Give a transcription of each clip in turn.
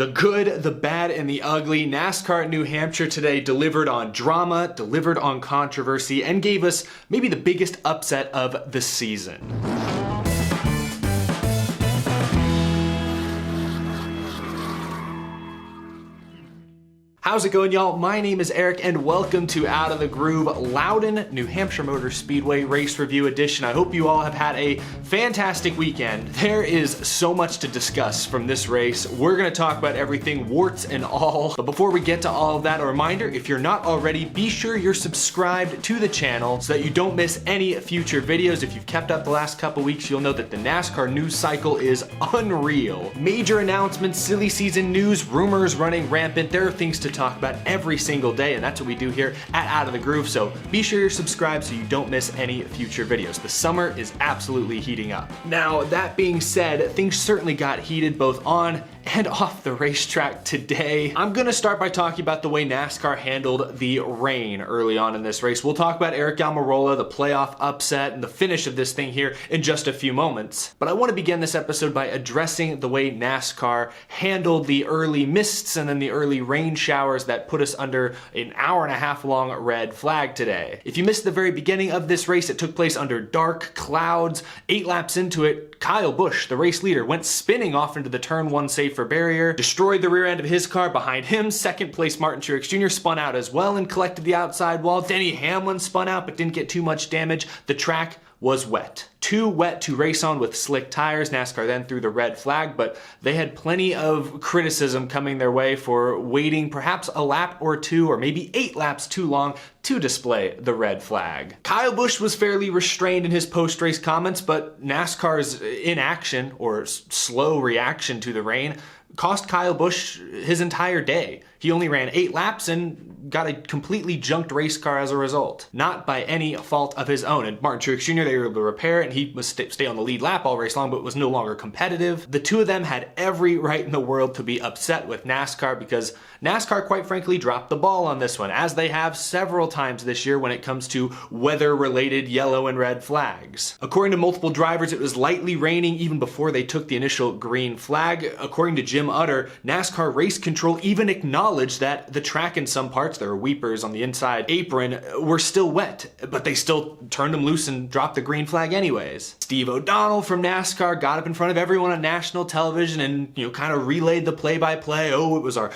The good, the bad, and the ugly. NASCAR at New Hampshire today delivered on drama, delivered on controversy, and gave us maybe the biggest upset of the season. How's it going, y'all? My name is Eric and welcome to Out of the Groove Loudon, New Hampshire Motor Speedway Race Review Edition. I hope you all have had a fantastic weekend. There is so much to discuss from this race. We're gonna talk about everything, warts and all. But before we get to all of that, a reminder, if you're not already, be sure you're subscribed to the channel so that you don't miss any future videos. If you've kept up the last couple weeks, you'll know that the NASCAR news cycle is unreal. Major announcements, silly season news, rumors running rampant. There are things to talk about every single day, and that's what we do here at Out of the Groove. So be sure you're subscribed so you don't miss any future videos. The summer is absolutely heating up. Now, that being said, things certainly got heated both on and off the racetrack today. I'm gonna start by talking about the way NASCAR handled the rain early on in this race. We'll talk about Eric Almirola, the playoff upset, and the finish of this thing here in just a few moments. But I want to begin this episode by addressing the way NASCAR handled the early mists and then the early rain showers that put us under an hour-and-a-half long red flag today. If you missed the very beginning of this race, it took place under dark clouds. 8 laps into it, Kyle Busch, the race leader, went spinning off into the turn 1 safer barrier, destroyed the rear end of his car. Behind him, second place Martin Truex Jr. spun out as well and collected the outside wall. Denny Hamlin spun out but didn't get too much damage. The track was wet. Too wet to race on with slick tires. NASCAR then threw the red flag, but they had plenty of criticism coming their way for waiting perhaps a lap or two, or maybe 8 laps too long to display the red flag. Kyle Busch was fairly restrained in his post-race comments, but NASCAR's inaction or slow reaction to the rain cost Kyle Busch his entire day. He only ran 8 laps and got a completely junked race car as a result. Not by any fault of his own. And Martin Truex Jr., they were able to repair it, and he must stay on the lead lap all race long, but was no longer competitive. The two of them had every right in the world to be upset with NASCAR because NASCAR, quite frankly, dropped the ball on this one, as they have several times this year when it comes to weather-related yellow and red flags. According to multiple drivers, it was lightly raining even before they took the initial green flag. According to Jim Utter, NASCAR race control even acknowledged that the track in some parts, there were weepers on the inside apron, were still wet, but they still turned them loose and dropped the green flag anyways. Steve O'Donnell from NASCAR got up in front of everyone on national television and, kind of relayed the play-by-play. Oh, it was our,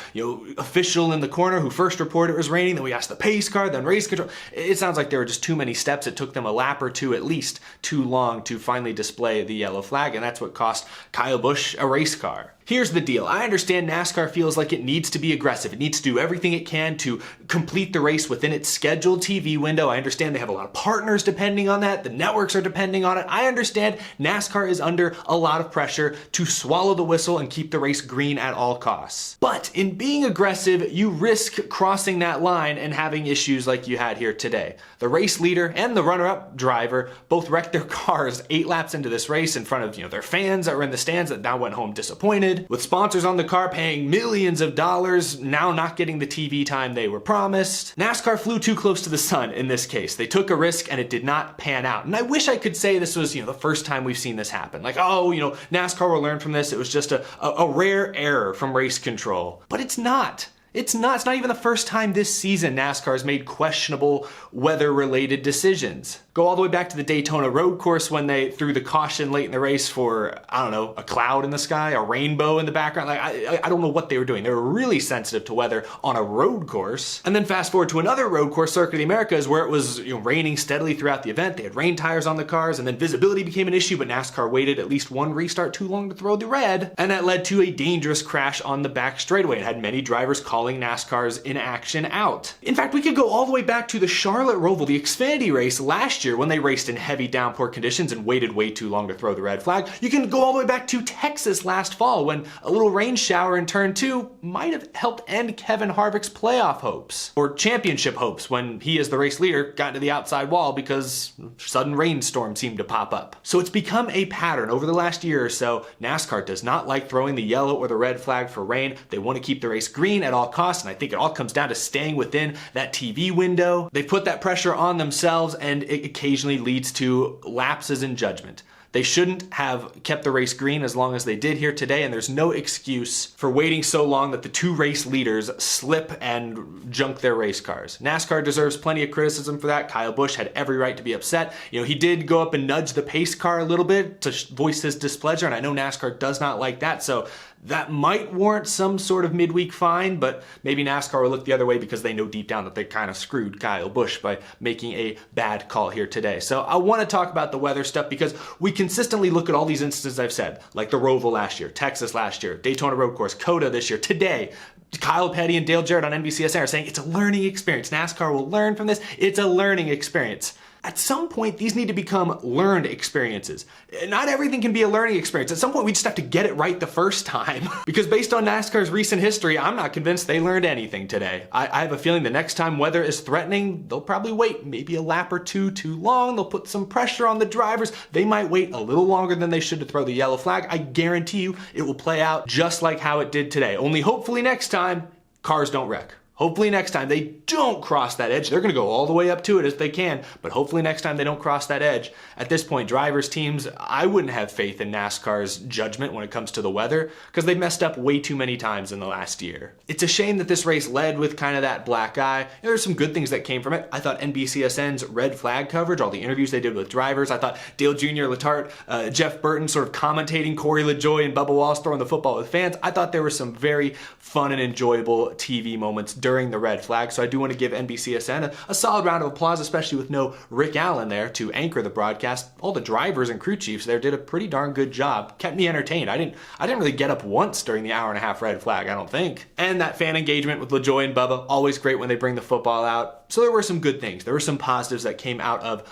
official in the corner who first reported it was raining, then we asked the pace car, then race control. It sounds like there were just too many steps. It took them a lap or two at least too long to finally display the yellow flag, and that's what cost Kyle Busch a race car. Here's the deal. I understand NASCAR feels like it needs to be aggressive. It needs to do everything it can to complete the race within its scheduled TV window. I understand they have a lot of partners depending on that. The networks are depending on it. I understand NASCAR is under a lot of pressure to swallow the whistle and keep the race green at all costs. But in being aggressive, you risk crossing that line and having issues like you had here today. The race leader and the runner-up driver both wrecked their cars 8 laps into this race in front of their fans that were in the stands that now went home disappointed. With sponsors on the car paying millions of dollars, now not getting the TV time they were promised. NASCAR flew too close to the sun in this case. They took a risk and it did not pan out. And I wish I could say this was, the first time we've seen this happen. Like, oh, NASCAR will learn from this. It was just a rare error from race control. But it's not. It's not even the first time this season NASCAR has made questionable weather-related decisions. Go all the way back to the Daytona road course when they threw the caution late in the race for, a cloud in the sky, a rainbow in the background. I don't know what they were doing. They were really sensitive to weather on a road course. And then fast forward to another road course, Circuit of the Americas, where it was raining steadily throughout the event. They had rain tires on the cars, and then visibility became an issue, but NASCAR waited at least one restart too long to throw the red. And that led to a dangerous crash on the back straightaway. It had many drivers calling NASCAR's inaction out. In fact, we could go all the way back to the Charlotte Roval, the Xfinity race last year when they raced in heavy downpour conditions and waited way too long to throw the red flag. You can go all the way back to Texas last fall when a little rain shower in turn 2 might have helped end Kevin Harvick's playoff hopes, or championship hopes, when he as the race leader got into the outside wall because sudden rainstorm seemed to pop up. So it's become a pattern over the last year or so. NASCAR does not like throwing the yellow or the red flag for rain. They want to keep the race green at all costs, and I think it all comes down to staying within that TV window. They put that pressure on themselves, and it occasionally leads to lapses in judgment. They shouldn't have kept the race green as long as they did here today, and there's no excuse for waiting so long that the two race leaders slip and junk their race cars. NASCAR deserves plenty of criticism for that. Kyle Busch had every right to be upset. You know, he did go up and nudge the pace car a little bit to voice his displeasure, and I know NASCAR does not like that, so that might warrant some sort of midweek fine, but maybe NASCAR will look the other way because they know deep down that they kind of screwed Kyle Busch by making a bad call here today. So I want to talk about the weather stuff because we consistently look at all these instances I've said, like the Roval last year, Texas last year, Daytona Road Course, COTA this year, today. Kyle Petty and Dale Jarrett on NBCSN are saying it's a learning experience. NASCAR will learn from this. It's a learning experience. At some point, these need to become learned experiences. Not everything can be a learning experience. At some point, we just have to get it right the first time. Because based on NASCAR's recent history, I'm not convinced they learned anything today. I have a feeling the next time weather is threatening, they'll probably wait maybe a lap or two too long. They'll put some pressure on the drivers. They might wait a little longer than they should to throw the yellow flag. I guarantee you it will play out just like how it did today. Only hopefully next time, cars don't wreck. Hopefully next time they don't cross that edge. They're going to go all the way up to it as they can, but hopefully next time they don't cross that edge. At this point, drivers, teams, I wouldn't have faith in NASCAR's judgment when it comes to the weather because they messed up way too many times in the last year. It's a shame that this race led with kind of that black eye. There's some good things that came from it. I thought NBCSN's red flag coverage, all the interviews they did with drivers, I thought Dale Jr., Letarte, Jeff Burton sort of commentating Corey LaJoie and Bubba Wallace throwing the football with fans. I thought there were some very fun and enjoyable TV moments during the red flag, so I do want to give NBCSN a solid round of applause, especially with no Rick Allen there to anchor the broadcast. All the drivers and crew chiefs there did a pretty darn good job, kept me entertained. I didn't really get up once during the hour and a half red flag, I don't think. And that fan engagement with LaJoie and Bubba, always great when they bring the football out. So there were some good things. There were some positives that came out of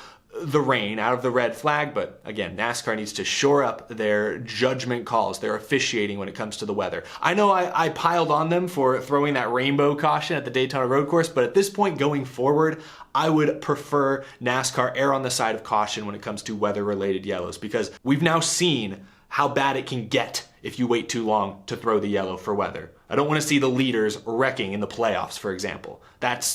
the rain, out of the red flag, but again, NASCAR needs to shore up their judgment calls, their officiating when it comes to the weather. I know I piled on them for throwing that rainbow caution at the Daytona Road Course, but at this point going forward, I would prefer NASCAR err on the side of caution when it comes to weather-related yellows, because we've now seen how bad it can get if you wait too long to throw the yellow for weather. I don't want to see the leaders wrecking in the playoffs, for example.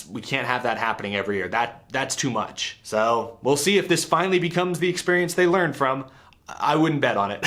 We can't have that happening every year. That's too much. So we'll see if this finally becomes the experience they learned from. I wouldn't bet on it.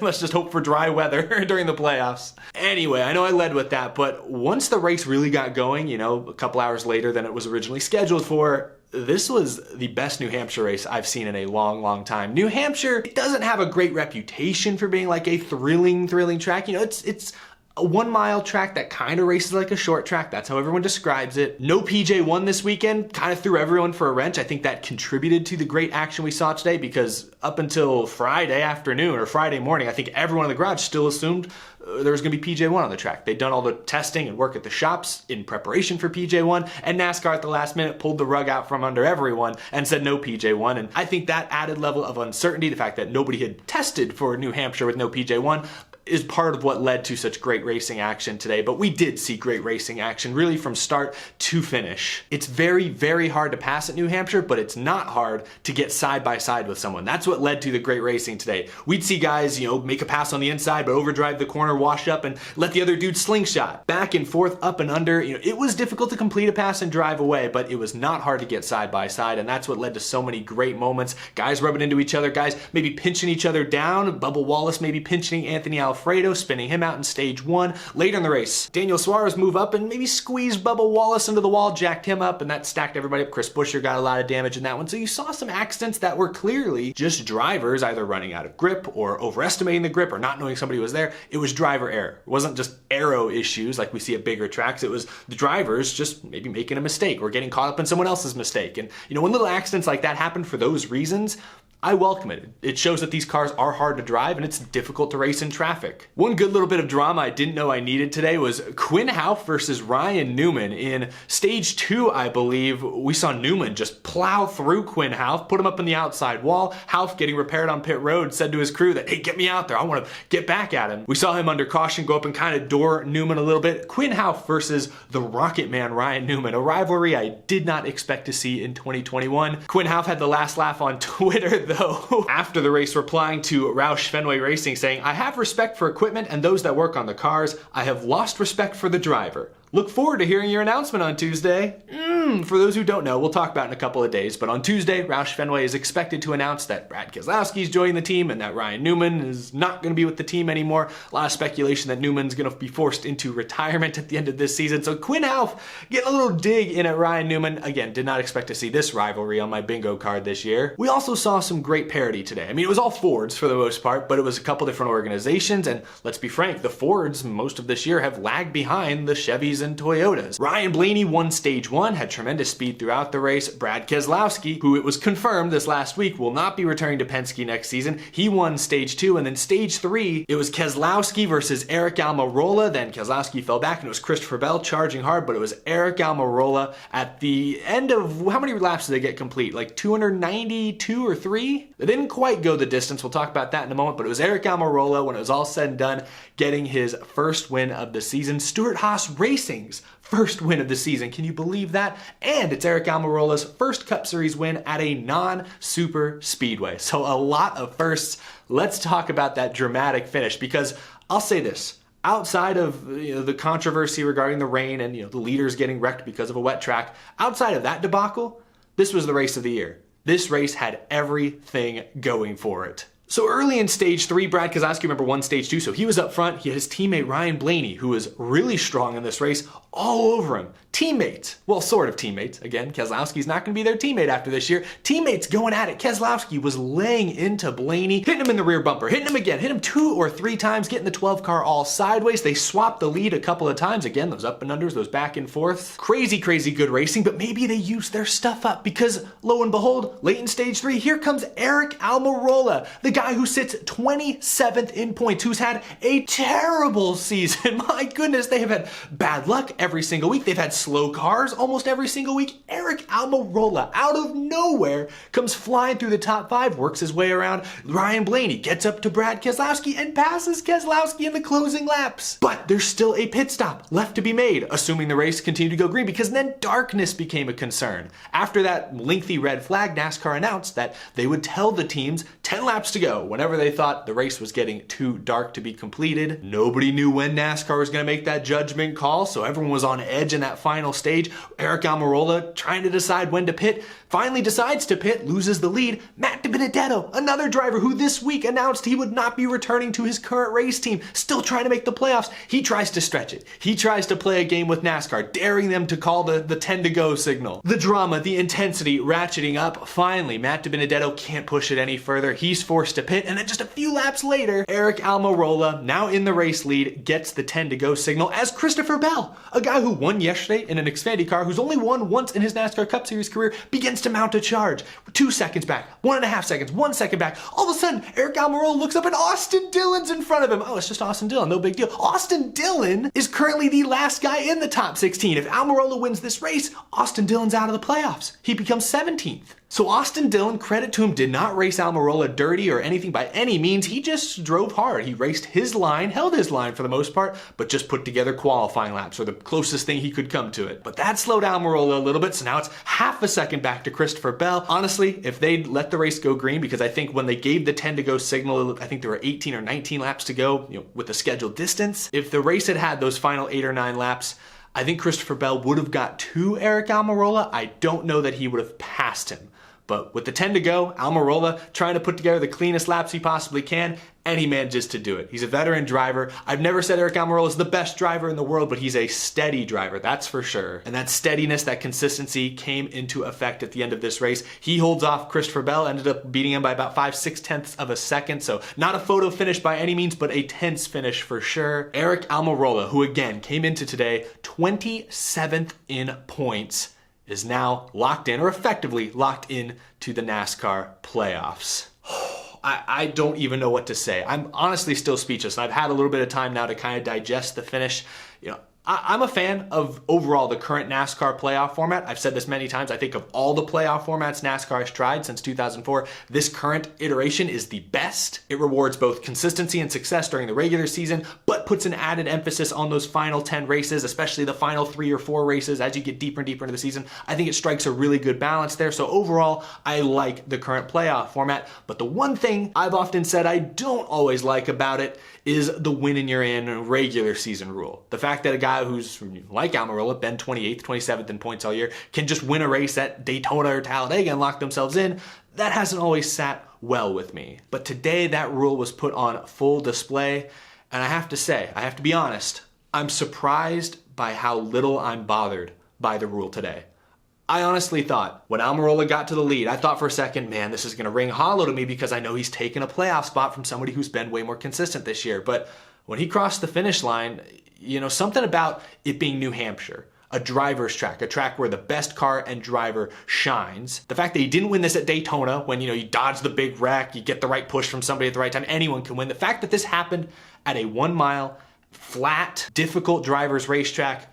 Let's just hope for dry weather during the playoffs. Anyway, I know I led with that, but once the race really got going, you know, a couple hours later than it was originally scheduled for, this was the best New Hampshire race I've seen in a long, long time. New Hampshire, it doesn't have a great reputation for being like a thrilling track. You know, it's a 1 mile track that kind of races like a short track. That's how everyone describes it. No PJ won this weekend, kind of threw everyone for a wrench. I think that contributed to the great action we saw today because up until Friday afternoon or Friday morning, I think everyone in the garage still assumed there was going to be PJ1 on the track. They'd done all the testing and work at the shops in preparation for PJ1, and NASCAR at the last minute pulled the rug out from under everyone and said no PJ1. And I think that added level of uncertainty, the fact that nobody had tested for New Hampshire with no PJ1, is part of what led to such great racing action today. But we did see great racing action really from start to finish. It's very, very hard to pass at New Hampshire, but it's not hard to get side by side with someone. That's what led to the great racing today. We'd see guys, you know, make a pass on the inside, but overdrive the corner, wash up, and let the other dude slingshot. Back and forth, up and under. You know, it was difficult to complete a pass and drive away, but it was not hard to get side by side, and that's what led to so many great moments. Guys rubbing into each other, guys maybe pinching each other down. Bubba Wallace maybe pinching Anthony Alfredo, spinning him out in stage one. Later in the race, Daniel Suarez move up and maybe squeeze Bubba Wallace into the wall, jacked him up, and that stacked everybody up. Chris Buescher got a lot of damage in that one. So you saw some accidents that were clearly just drivers either running out of grip or overestimating the grip or not knowing somebody was there. It was driver error. It wasn't just aero issues like we see at bigger tracks. It was the drivers just maybe making a mistake or getting caught up in someone else's mistake. And you know, when little accidents like that happen for those reasons, I welcome it. It shows that these cars are hard to drive and it's difficult to race in traffic. One good little bit of drama I didn't know I needed today was Quinn Houff versus Ryan Newman. In stage 2, I believe, we saw Newman just plow through Quinn Houff, put him up in the outside wall. Houff, getting repaired on pit road, said to his crew that, hey, get me out there. I want to get back at him. We saw him under caution go up and kind of door Newman a little bit. Quinn Houff versus the Rocket Man Ryan Newman, a rivalry I did not expect to see in 2021. Quinn Houff had the last laugh on Twitter, though, after the race, replying to Roush Fenway Racing saying, I have respect for equipment and those that work on the cars. I have lost respect for the driver. Look forward to hearing your announcement on Tuesday. For those who don't know, we'll talk about it in a couple of days, but on Tuesday, Roush Fenway is expected to announce that Brad Keselowski's joining the team and that Ryan Newman is not going to be with the team anymore. A lot of speculation that Newman's going to be forced into retirement at the end of this season. So Quinn Alf getting a little dig in at Ryan Newman. Again, did not expect to see this rivalry on my bingo card this year. We also saw some great parity today. I mean, it was all Fords for the most part, but it was a couple different organizations. And let's be frank, the Fords most of this year have lagged behind the Chevys and Toyotas. Ryan Blaney won stage 1, had tremendous speed throughout the race. Brad Keselowski, who it was confirmed this last week will not be returning to Penske next season, he won stage 2, and then stage 3, it was Keselowski versus Eric Almirola. Then Keselowski fell back and it was Christopher Bell charging hard, but it was Eric Almirola at the end of, how many laps did they get complete? Like 292 or 3? They didn't quite go the distance. We'll talk about that in a moment, but it was Eric Almirola, when it was all said and done, getting his first win of the season. Stuart Haas Racing's first win of the season. Can you believe that? And it's Eric Almirola's first Cup Series win at a non-super speedway. So a lot of firsts. Let's talk about that dramatic finish, because I'll say this. Outside of the controversy regarding the rain and the leaders getting wrecked because of a wet track, outside of that debacle, this was the race of the year. This race had everything going for it. So early in stage 3, Brad Keselowski, remember, won stage 2, so he was up front. He had his teammate Ryan Blaney, who was really strong in this race, all over him. Teammates, well, sort of teammates. Again, Keselowski's not going to be their teammate after this year. Teammates going at it. Keselowski was laying into Blaney, hitting him in the rear bumper, hitting him again, hit him 2 or 3 times, getting the 12 car all sideways. They swapped the lead a couple of times. Again, those up and unders, those back and forths. Crazy, crazy good racing, but maybe they used their stuff up, because lo and behold, late in stage 3, here comes Eric Almirola, the guy who sits 27th in points, who's had a terrible season. My goodness, they have had bad luck every single week. They've had slow cars almost every single week. Eric Almirola, out of nowhere, comes flying through the top 5, works his way around Ryan Blaney, gets up to Brad Keselowski, and passes Keselowski in the closing laps. But there's still a pit stop left to be made, assuming the race continued to go green, because then darkness became a concern. After that lengthy red flag, NASCAR announced that they would tell the teams 10 laps to go whenever they thought the race was getting too dark to be completed. Nobody knew when NASCAR was going to make that judgment call, so everyone was on edge in that final stage. Eric Almirola trying to decide when to pit, finally decides to pit, loses the lead. Matt DiBenedetto, another driver who this week announced he would not be returning to his current race team, still trying to make the playoffs. He tries to stretch it. He tries to play a game with NASCAR, daring them to call the 10 to go signal. The drama, the intensity ratcheting up. Finally, Matt DiBenedetto can't push it any further. He's forced to pit, and then just a few laps later, Eric Almirola, now in the race lead, gets the 10 to go signal as Christopher Bell, a guy who won yesterday in an Xfinity car, who's only won once in his NASCAR Cup Series career, begins to mount a charge. 2 seconds back, 1.5 seconds, 1 second back. All of a sudden, Eric Almirola looks up and Austin Dillon's in front of him. Oh, it's just Austin Dillon, no big deal. Austin Dillon is currently the last guy in the top 16. If Almirola wins this race, Austin Dillon's out of the playoffs. He becomes 17th. So Austin Dillon, credit to him, did not race Almirola dirty or anything by any means. He just drove hard. He raced his line, held his line for the most part, but just put together qualifying laps, or the closest thing he could come to it. But that slowed Almirola a little bit, so now it's half a second back to Christopher Bell. Honestly, if they'd let the race go green, because I think when they gave the 10 to go signal, I think there were 18 or 19 laps to go, with the scheduled distance. If the race had had those final 8 or 9 laps, I think Christopher Bell would have got to Eric Almirola. I don't know that he would have passed him. But with the 10 to go, Almirola trying to put together the cleanest laps he possibly can, and he manages to do it. He's a veteran driver. I've never said Eric Almirola is the best driver in the world, but he's a steady driver, that's for sure. And that steadiness, that consistency came into effect at the end of this race. He holds off Christopher Bell, ended up beating him by about 5/6 of a second, so not a photo finish by any means, but a tense finish for sure. Eric Almirola, who again came into today 27th in points, is now locked in, or effectively locked in, to the NASCAR playoffs. I don't even know what to say. I'm honestly still speechless, and I've had a little bit of time now to kind of digest the finish. I'm a fan of overall the current NASCAR playoff format. I've said this many times. I think of all the playoff formats NASCAR has tried since 2004, this current iteration is the best. It rewards both consistency and success during the regular season, but puts an added emphasis on those final 10 races, especially the final 3 or 4 races as you get deeper and deeper into the season. I think it strikes a really good balance there. So overall, I like the current playoff format. But the one thing I've often said I don't always like about it is the win and you're in regular season rule. The fact that a guy guy who's, like Almirola, been 28th, 27th in points all year, can just win a race at Daytona or Talladega and lock themselves in. That hasn't always sat well with me. But today that rule was put on full display, and I have to say, I have to be honest, I'm surprised by how little I'm bothered by the rule today. I honestly thought, when Almirola got to the lead, I thought for a second, man, this is going to ring hollow to me because I know he's taken a playoff spot from somebody who's been way more consistent this year. But when he crossed the finish line, something about it being New Hampshire, a driver's track, a track where the best car and driver shines. The fact that he didn't win this at Daytona when, you dodge the big wreck, you get the right push from somebody at the right time, anyone can win. The fact that this happened at a 1 mile, flat, difficult driver's racetrack,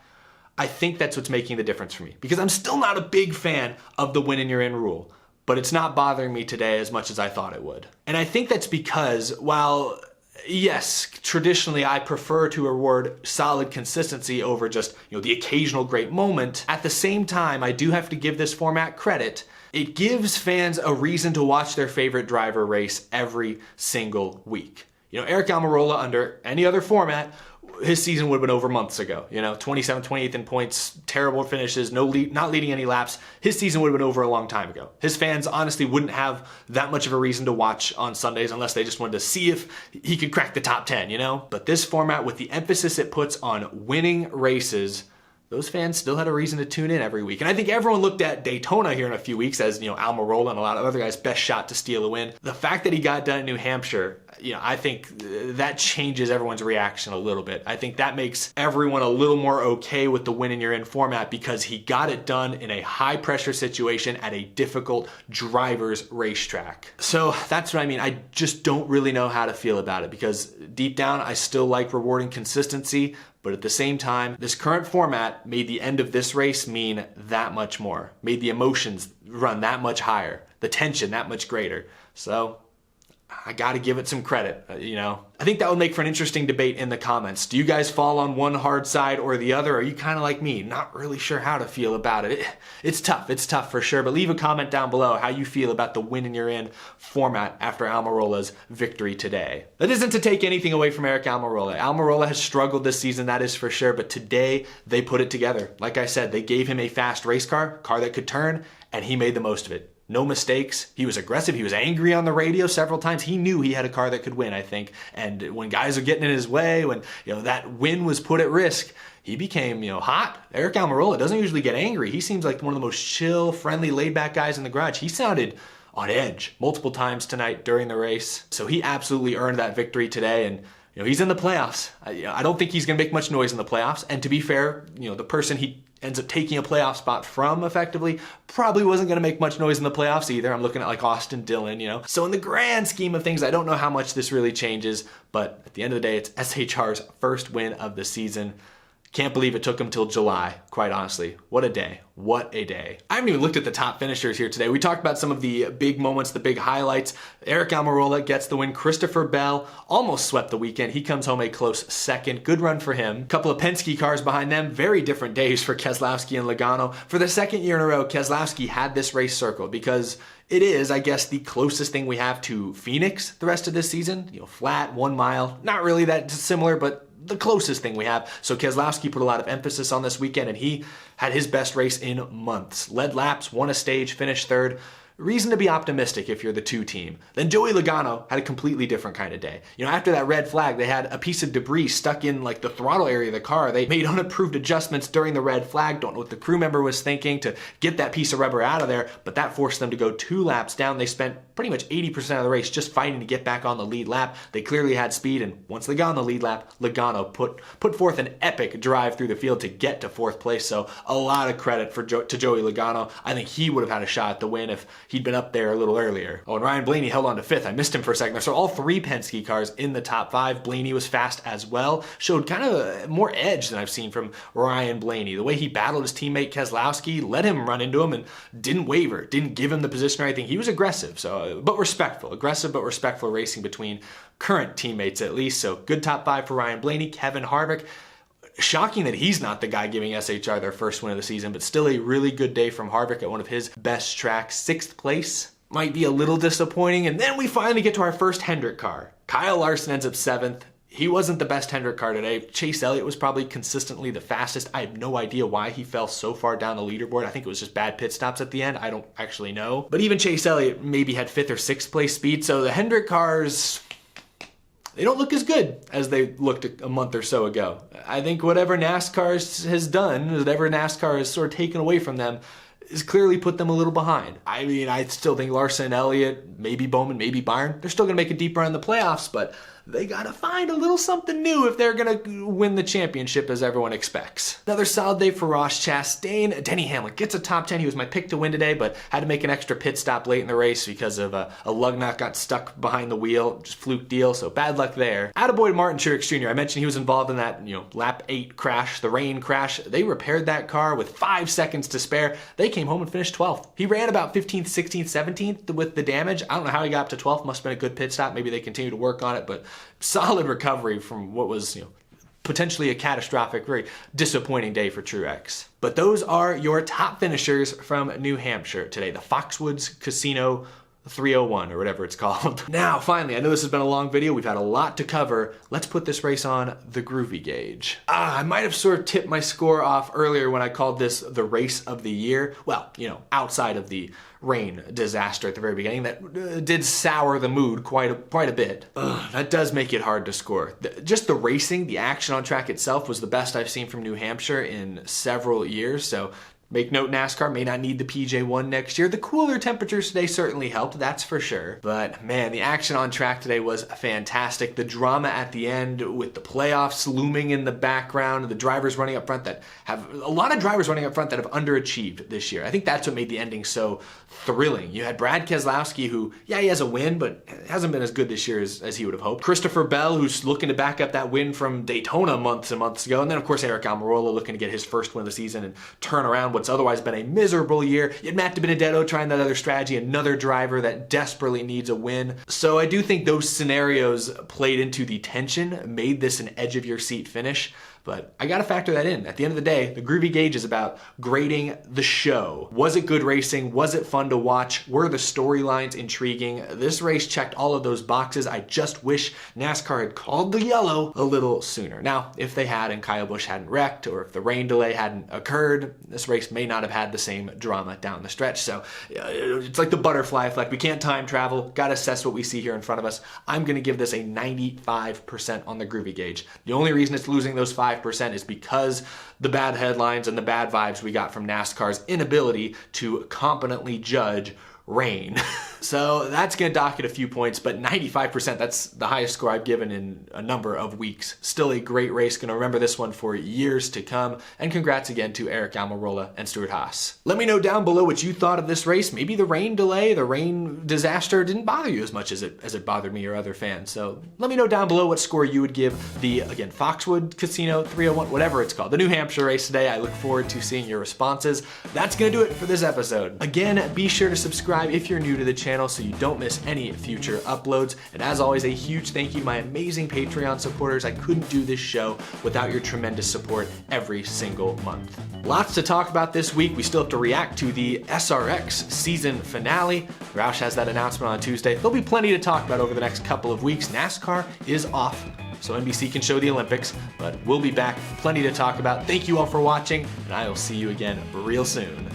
I think that's what's making the difference for me, because I'm still not a big fan of the win and you're in rule, but it's not bothering me today as much as I thought it would. And I think that's because, while yes, traditionally I prefer to reward solid consistency over just, the occasional great moment, at the same time, I do have to give this format credit. It gives fans a reason to watch their favorite driver race every single week. Aric Almirola, under any other format, his season would have been over months ago. 27th, 28th in points, terrible finishes, not leading any laps. His season would have been over a long time ago. His fans honestly wouldn't have that much of a reason to watch on Sundays unless they just wanted to see if he could crack the top 10, But this format, with the emphasis it puts on winning races, those fans still had a reason to tune in every week. And I think everyone looked at Daytona here in a few weeks as, Almirola and a lot of other guys' best shot to steal a win. The fact that he got done in New Hampshire, I think that changes everyone's reaction a little bit. I think that makes everyone a little more okay with the win and you're in format because he got it done in a high pressure situation at a difficult driver's racetrack. So that's what I mean. I just don't really know how to feel about it because deep down, I still like rewarding consistency. But at the same time, this current format made the end of this race mean that much more, made the emotions run that much higher, the tension that much greater. So I got to give it some credit, I think that would make for an interesting debate in the comments. Do you guys fall on one hard side or the other? Or are you kind of like me, not really sure how to feel about it? It's tough for sure, but leave a comment down below how you feel about the win and you're in format after Almirola's victory today. That isn't to take anything away from Aric Almirola. Almirola has struggled this season, that is for sure, but today they put it together. Like I said, they gave him a fast race car that could turn, and he made the most of it. No mistakes. He was aggressive. He was angry on the radio several times. He knew he had a car that could win, I think. And when guys are getting in his way, when that win was put at risk, he became hot. Aric Almirola doesn't usually get angry. He seems like one of the most chill, friendly, laid-back guys in the garage. He sounded on edge multiple times tonight during the race. So he absolutely earned that victory today, and he's in the playoffs. I don't think he's going to make much noise in the playoffs. And to be fair, the person he ends up taking a playoff spot from effectively probably wasn't going to make much noise in the playoffs either. I'm looking at like Austin Dillon, So in the grand scheme of things, I don't know how much this really changes, but at the end of the day, it's SHR's first win of the season. Can't believe it took him till July, quite honestly. What a day. What a day. I haven't even looked at the top finishers here today. We talked about some of the big moments, the big highlights. Aric Almirola gets the win. Christopher Bell almost swept the weekend. He comes home a close second. Good run for him. Couple of Penske cars behind them. Very different days for Keselowski and Logano. For the second year in a row, Keselowski had this race circled because it is, I guess, the closest thing we have to Phoenix the rest of this season. Flat, 1 mile. Not really that similar, but the closest thing we have. So Keselowski put a lot of emphasis on this weekend, and he had his best race in months. Led laps, won a stage, finished third. Reason to be optimistic if you're the 2 team. Then Joey Logano had a completely different kind of day. After that red flag, they had a piece of debris stuck in like the throttle area of the car. They made unapproved adjustments during the red flag. Don't know what the crew member was thinking to get that piece of rubber out of there, but that forced them to go 2 laps down. They spent pretty much 80% of the race just fighting to get back on the lead lap. They clearly had speed, and once they got on the lead lap, Logano put forth an epic drive through the field to get to 4th place. So a lot of credit to Joey Logano. I think he would have had a shot at the win if he'd been up there a little earlier. Oh, and Ryan Blaney held on to 5th. I missed him for a second there. So all 3 Penske cars in the top 5. Blaney was fast as well. Showed kind of more edge than I've seen from Ryan Blaney. The way he battled his teammate Keselowski, let him run into him and didn't waver, didn't give him the position or anything. He was aggressive, but respectful. Aggressive but respectful racing between current teammates at least. So good top 5 for Ryan Blaney. Kevin Harvick, shocking that he's not the guy giving SHR their first win of the season, but still a really good day from Harvick at one of his best tracks. 6th place might be a little disappointing. And then we finally get to our first Hendrick car. Kyle Larson ends up 7th. he wasn't the best Hendrick car today. Chase Elliott was probably consistently the fastest. I have no idea why he fell so far down the leaderboard. I think it was just bad pit stops at the end. I don't actually know. But even Chase Elliott maybe had 5th or 6th place speed. So the Hendrick cars, they don't look as good as they looked a month or so ago. I think whatever NASCAR has done, whatever NASCAR has sort of taken away from them, has clearly put them a little behind. I mean, I still think Larson, Elliott, maybe Bowman, maybe Byron, they're still going to make a deep run in the playoffs, but they got to find a little something new if they're going to win the championship as everyone expects. Another solid day for Ross Chastain. Denny Hamlin gets a top 10. He was my pick to win today, but had to make an extra pit stop late in the race because of a lug nut got stuck behind the wheel. Just fluke deal, so bad luck there. Attaboy Martin Truex Jr. I mentioned he was involved in that, lap 8 crash, the rain crash. They repaired that car with 5 seconds to spare. They came home and finished 12th. He ran about 15th, 16th, 17th with the damage. I don't know how he got up to 12th. Must have been a good pit stop. Maybe they continue to work on it, but solid recovery from what was, potentially a catastrophic, very disappointing day for Truex. But those are your top finishers from New Hampshire today. The Foxwoods Casino 301 or whatever it's called. Now, finally, I know this has been a long video. We've had a lot to cover. Let's put this race on the Groovy Gauge. I might have sort of tipped my score off earlier when I called this the race of the year. Well, outside of the rain disaster at the very beginning that did sour the mood quite a bit. That does make it hard to score. Just the racing, the action on track itself was the best I've seen from New Hampshire in several years. So make note, NASCAR may not need the PJ1 next year. The cooler temperatures today certainly helped, that's for sure. But man, the action on track today was fantastic. The drama at the end with the playoffs looming in the background, the drivers running up front that have, a lot of drivers running up front that have underachieved this year. I think that's what made the ending so thrilling. You had Brad Keselowski who, yeah, he has a win, but hasn't been as good this year as he would have hoped. Christopher Bell, who's looking to back up that win from Daytona months and months ago. And then of course, Aric Almirola looking to get his first win of the season and turn around what's otherwise been a miserable year. You had Matt DiBenedetto trying that other strategy, another driver that desperately needs a win. So I do think those scenarios played into the tension, made this an edge of your seat finish. But I gotta factor that in. At the end of the day, the Groovy Gauge is about grading the show. Was it good racing? Was it fun to watch? Were the storylines intriguing? This race checked all of those boxes. I just wish NASCAR had called the yellow a little sooner. Now, if they had and Kyle Busch hadn't wrecked, or if the rain delay hadn't occurred, this race may not have had the same drama down the stretch. So it's like the butterfly effect. We can't time travel. Gotta assess what we see here in front of us. I'm gonna give this a 95% on the Groovy Gauge. The only reason it's losing those 5% is because the bad headlines and the bad vibes we got from NASCAR's inability to competently judge rain. So that's going to dock it a few points, but 95%, that's the highest score I've given in a number of weeks. Still a great race. Going to remember this one for years to come. And congrats again to Aric Almirola and Stewart Haas. Let me know down below what you thought of this race. Maybe the rain delay, the rain disaster didn't bother you as much as it bothered me or other fans. So let me know down below what score you would give the, again, Foxwood Casino 301, whatever it's called, the New Hampshire race today. I look forward to seeing your responses. That's going to do it for this episode. Again, be sure to subscribe if you're new to the channel so you don't miss any future uploads. And as always, a huge thank you to my amazing Patreon supporters. I couldn't do this show without your tremendous support every single month. Lots to talk about this week. We still have to react to the SRX season finale. Roush has that announcement on Tuesday. There'll be plenty to talk about over the next couple of weeks. NASCAR is off, so NBC can show the Olympics, but we'll be back. Plenty to talk about. Thank you all for watching, and I will see you again real soon.